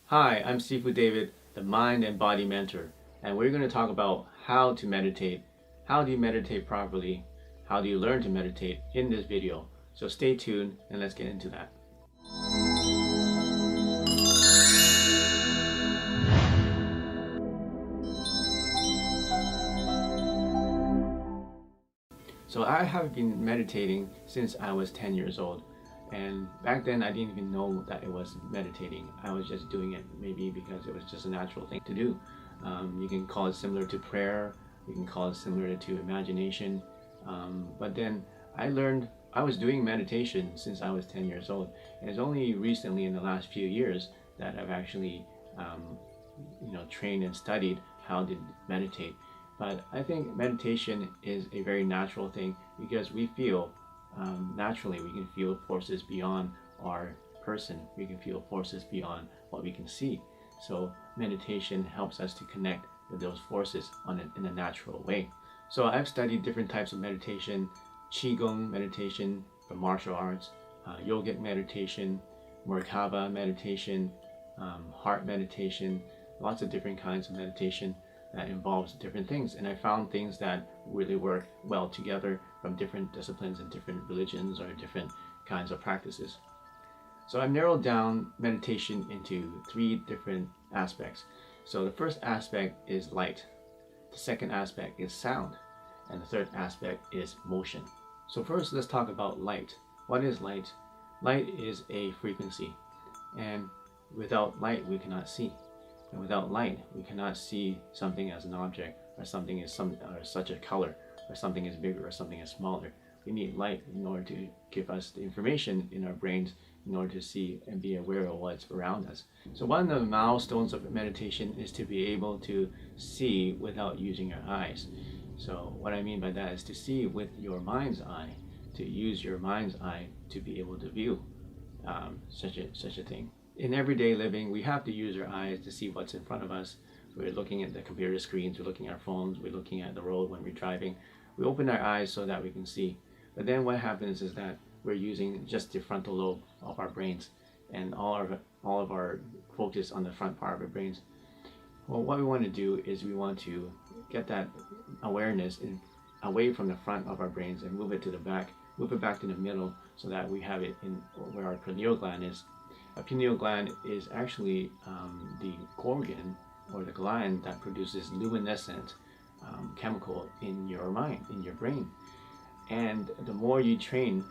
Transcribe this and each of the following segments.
Hi, I'm Sifu David, the Mind and Body Mentor, and we're going to talk about how to meditate. How do you meditate properly? How do you learn to meditate in this video? So stay tuned and let's get into that. So I have been meditating since I was 10 years old. And back then I didn't even know that it was meditating. I was just doing it maybe because it was just a natural thing to do. You can call it similar to prayer. You can call it similar to imagination. But then I learned I was doing meditation since I was 10 years old. And it's only recently in the last few years that I've actually trained and studied how to meditate. But I think meditation is a very natural thing because we feel naturally, we can feel forces beyond our person. We can feel forces beyond what we can see. So meditation helps us to connect with those forces in a natural way. So I've studied different types of meditation: Qigong meditation for martial arts, yogic meditation, Merkaba meditation, heart meditation, lots of different kinds of meditation that involves different things. And I found things that really work well together from different disciplines and different religions or different kinds of practices. So I've narrowed down meditation into three different aspects. So the first aspect is light, the second aspect is sound, and the third aspect is motion. So first let's talk about light. What is light? Light is a frequency, and without light we cannot see. And without light, we cannot see something as an object, or something is such a color, or something is bigger, or something is smaller. We need light in order to give us the information in our brains in order to see and be aware of what's around us. So one of the milestones of meditation is to be able to see without using your eyes. So what I mean by that is to see with your mind's eye, to use your mind's eye to be able to view such a thing. In everyday living, we have to use our eyes to see what's in front of us. We're looking at the computer screens, we're looking at our phones, we're looking at the road when we're driving. We open our eyes so that we can see. But then what happens is that we're using just the frontal lobe of our brains and all of our focus on the front part of our brains. Well, what we want to do is we want to get that awareness away from the front of our brains and move it to the back, move it back to the middle so that we have it in where our pineal gland is. A pineal gland is actually the organ or the gland that produces luminescent chemical in your mind, in your brain. And the more you train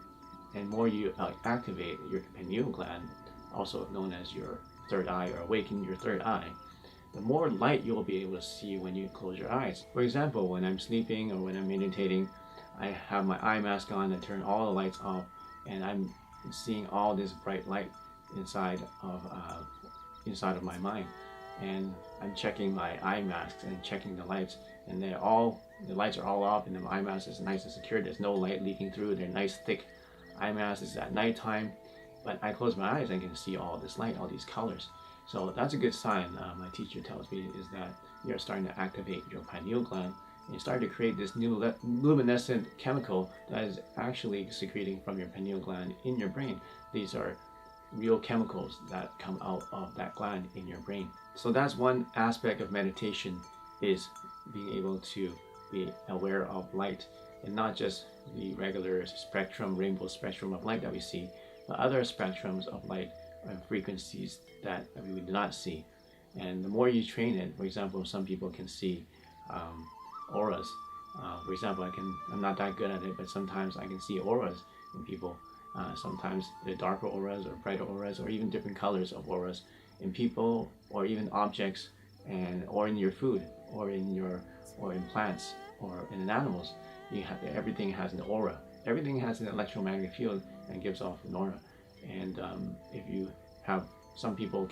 and more you activate your pineal gland, also known as your third eye or awaken your third eye, the more light you'll be able to see when you close your eyes. For example, when I'm sleeping or when I'm meditating, I have my eye mask on, I turn all the lights off, and I'm seeing all this bright light inside of my mind, and I'm checking my eye masks and checking the lights, and the lights are all off, and the eye mask is nice and secure. There's no light leaking through. They're nice thick eye masks. It's at nighttime, but I close my eyes and I can see all this light, all these colors. So that's a good sign. My teacher tells me is that you're starting to activate your pineal gland, and you start to create this new luminescent chemical that is actually secreting from your pineal gland in your brain. These are real chemicals that come out of that gland in your brain. So that's one aspect of meditation, is being able to be aware of light, and not just the regular spectrum, rainbow spectrum of light that we see, but other spectrums of light and frequencies that we do not see. And the more you train it, for example, some people can see auras. For example, I'm not that good at it, but sometimes I can see auras in people. Sometimes the darker auras or brighter auras or even different colors of auras in people or even objects, or in your food or in plants or in animals. Everything has an aura. Everything has an electromagnetic field and gives off an aura. And if you have, some people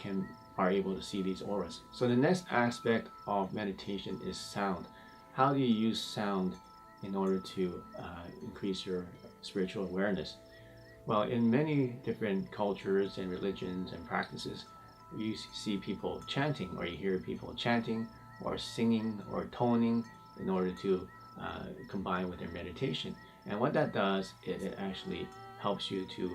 are able to see these auras. So the next aspect of meditation is sound. How do you use sound in order to increase your spiritual awareness? Well, in many different cultures and religions and practices, you see people chanting, or you hear people chanting or singing or toning in order to combine with their meditation. And what that does is it actually helps you to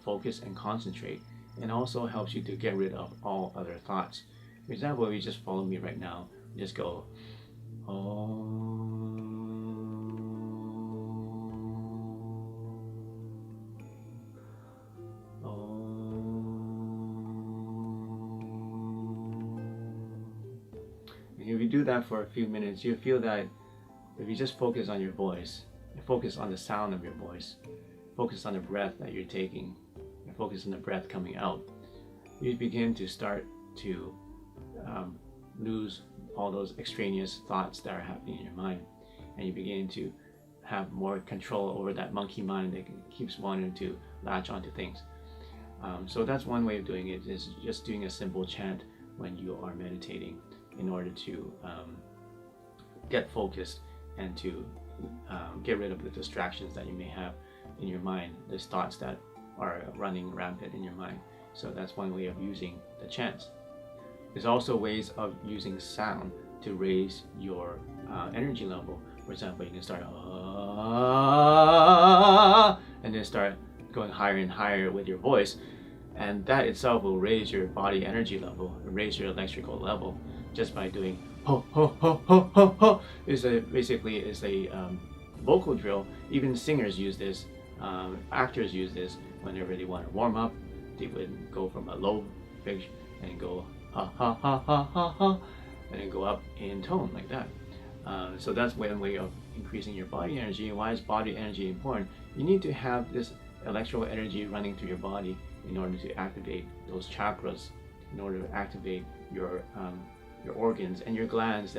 focus and concentrate and also helps you to get rid of all other thoughts. For example, if you just follow me right now, just go, oh. If you do that for a few minutes, you feel that if you just focus on your voice, focus on the sound of your voice, focus on the breath that you're taking, and focus on the breath coming out, you begin to start to lose all those extraneous thoughts that are happening in your mind, and you begin to have more control over that monkey mind that keeps wanting to latch onto things. So that's one way of doing it, is just doing a simple chant when you are meditating, in order to get focused and to get rid of the distractions that you may have in your mind, these thoughts that are running rampant in your mind. So that's one way of using the chants. There's also ways of using sound to raise your energy level. For example, you can start and then start going higher and higher with your voice, and that itself will raise your body energy level, raise your electrical level, just by doing ho ho ho ho ho ho. Basically is a vocal drill. Even singers use this, actors use this whenever they want to warm up. They would go from a low pitch and go ha ha ha ha ha ha, and then go up in tone like that. So that's one way of increasing your body energy. Why is body energy important? You need to have this electrical energy running through your body in order to activate those chakras, in order to activate your organs and your glands,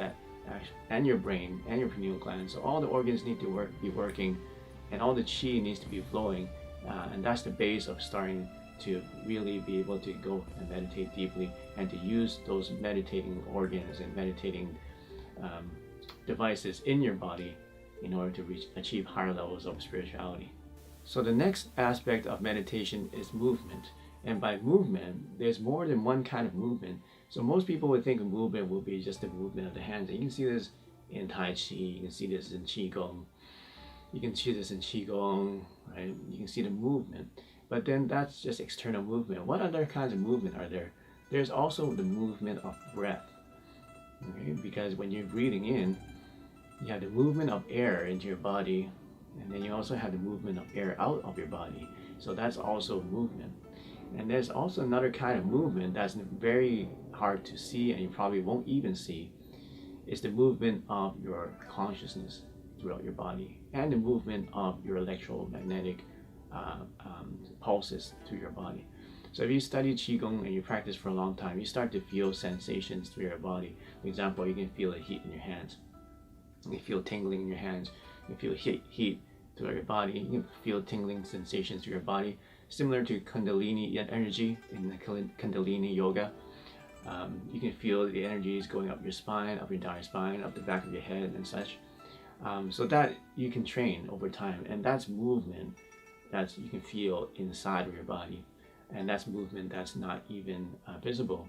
and your brain and your pineal gland. So all the organs need to be working, and all the chi needs to be flowing, and that's the base of starting to really be able to go and meditate deeply, and to use those meditating organs and meditating devices in your body in order to achieve higher levels of spirituality. So the next aspect of meditation is movement. And by movement, there's more than one kind of movement. So most people would think of movement will be just the movement of the hands. And you can see this in Tai Chi, you can see this in Qigong, you can see this in Qigong, right? You can see the movement. But then that's just external movement. What other kinds of movement are there? There's also the movement of breath. Okay? Because when you're breathing in, you have the movement of air into your body, and then you also have the movement of air out of your body. So that's also movement. And there's also another kind of movement that's very hard to see, and you probably won't even see. It's the movement of your consciousness throughout your body, and the movement of your electromagnetic pulses through your body. So if you study Qigong and you practice for a long time, you start to feel sensations through your body. For example, you can feel the heat in your hands. You can feel tingling in your hands. You can feel heat throughout your body. You can feel tingling sensations through your body, similar to Kundalini energy in the Kundalini yoga. You can feel the energies going up your spine, up your entire spine, up the back of your head and such. So that you can train over time, and that's movement that you can feel inside of your body, and that's movement that's not even visible.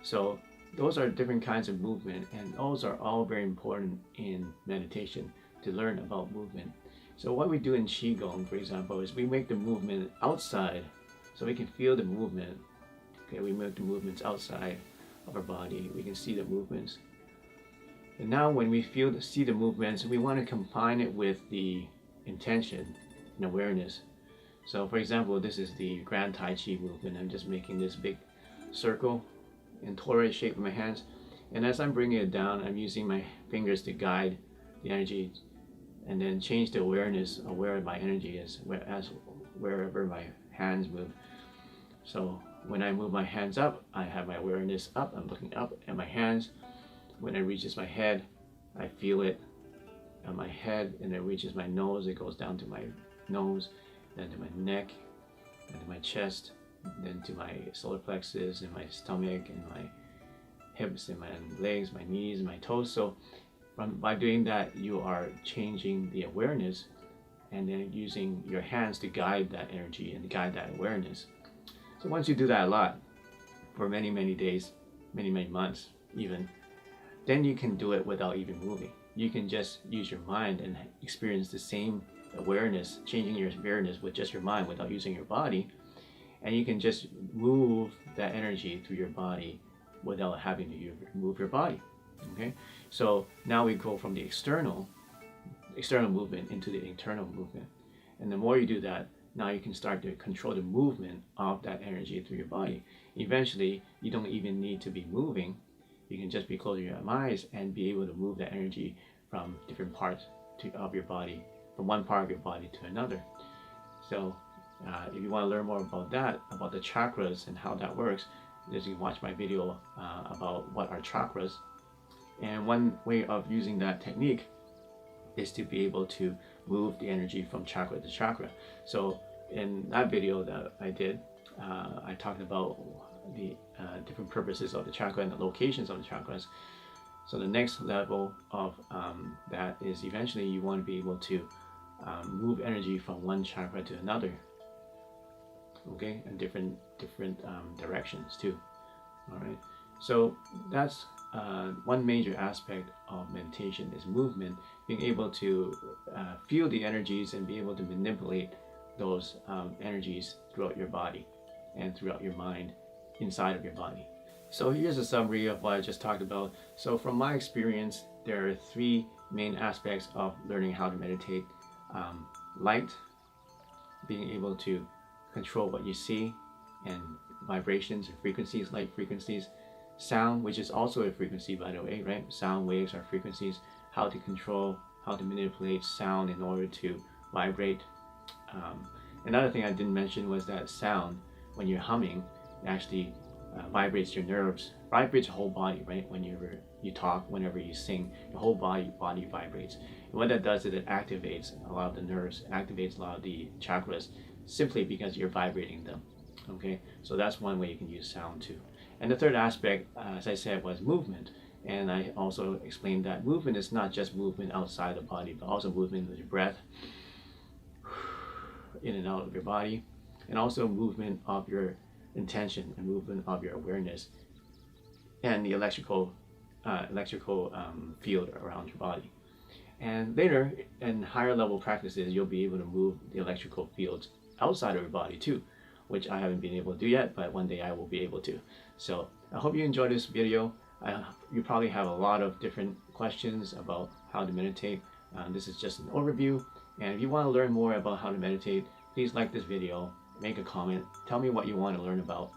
So those are different kinds of movement, and those are all very important in meditation, to learn about movement. So what we do in Qigong, for example, is we make the movement outside, so we can feel the movement. Okay, we make the movements outside of our body. We can see the movements. And now when we see the movements, we want to combine it with the intention and awareness. So for example, this is the Grand Tai Chi movement. I'm just making this big circle in torus shape with my hands. And as I'm bringing it down, I'm using my fingers to guide the energy, and then change the awareness of where my energy is, wherever my hands move. So when I move my hands up, I have my awareness up. I'm looking up at my hands. When it reaches my head, I feel it on my head, and it reaches my nose. It goes down to my nose, then to my neck, then to my chest, then to my solar plexus and my stomach and my hips and my legs, my knees, and my toes. So by doing that, you are changing the awareness, and then using your hands to guide that energy and to guide that awareness. So once you do that a lot, for many, many days, many, many months even, then you can do it without even moving. You can just use your mind and experience the same awareness, changing your awareness with just your mind without using your body. and you can just move that energy through your body without having to move your body. Okay, so now we go from the external movement into the internal movement, and the more you do that, now you can start to control the movement of that energy through your body. Eventually, you don't even need to be moving. You can just be closing your eyes and be able to move that energy from different parts of your body, from one part of your body to another. So if you want to learn more about that, about the chakras and how that works, you can watch my video about what are chakras. And one way of using that technique is to be able to move the energy from chakra to chakra. So in that video that I did, I talked about the different purposes of the chakra and the locations of the chakras. So the next level of that is eventually you want to be able to move energy from one chakra to another, okay, and different directions too. All right, so that's one major aspect of meditation is movement, being able to feel the energies and be able to manipulate those energies throughout your body and throughout your mind, inside of your body. So here's a summary of what I just talked about. So from my experience, there are three main aspects of learning how to meditate. Light, being able to control what you see, and vibrations and frequencies, light frequencies. Sound, which is also a frequency, by the way, right? Sound waves are frequencies. How to control, how to manipulate sound in order to vibrate. Another thing I didn't mention was that sound, when you're humming, it actually vibrates your nerves, vibrates your whole body, right? Whenever you talk, whenever you sing, your whole body vibrates. And what that does is it activates a lot of the nerves, activates a lot of the chakras, simply because you're vibrating them. Okay, so that's one way you can use sound too. And the third aspect, as I said, was movement. And I also explained that movement is not just movement outside the body, but also movement with your breath, in and out of your body, and also movement of your intention and movement of your awareness, and the electrical field around your body. And later, in higher level practices, you'll be able to move the electrical fields outside of your body too, which I haven't been able to do yet, but one day I will be able to. So I hope you enjoyed this video. You probably have a lot of different questions about how to meditate. This is just an overview, and if you want to learn more about how to meditate, please like this video, make a comment, tell me what you want to learn about,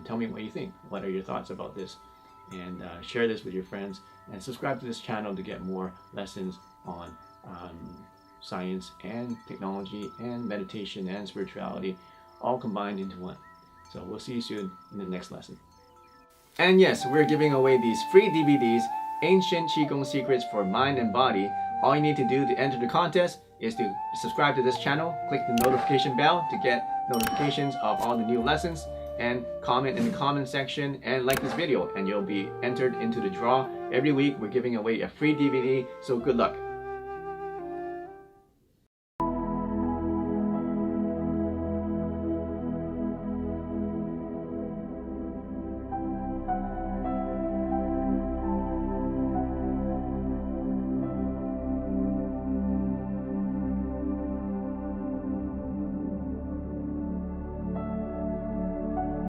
tell me what you think, what are your thoughts about this, and share this with your friends, and subscribe to this channel to get more lessons on science and technology and meditation and spirituality, all combined into one. So we'll see you soon in the next lesson. And yes, we're giving away these free DVDs, Ancient Qigong Secrets for Mind and Body. All you need to do to enter the contest is to subscribe to this channel, click the notification bell to get notifications of all the new lessons, and comment in the comment section and like this video, and you'll be entered into the draw. Every week we're giving away a free DVD, so good luck.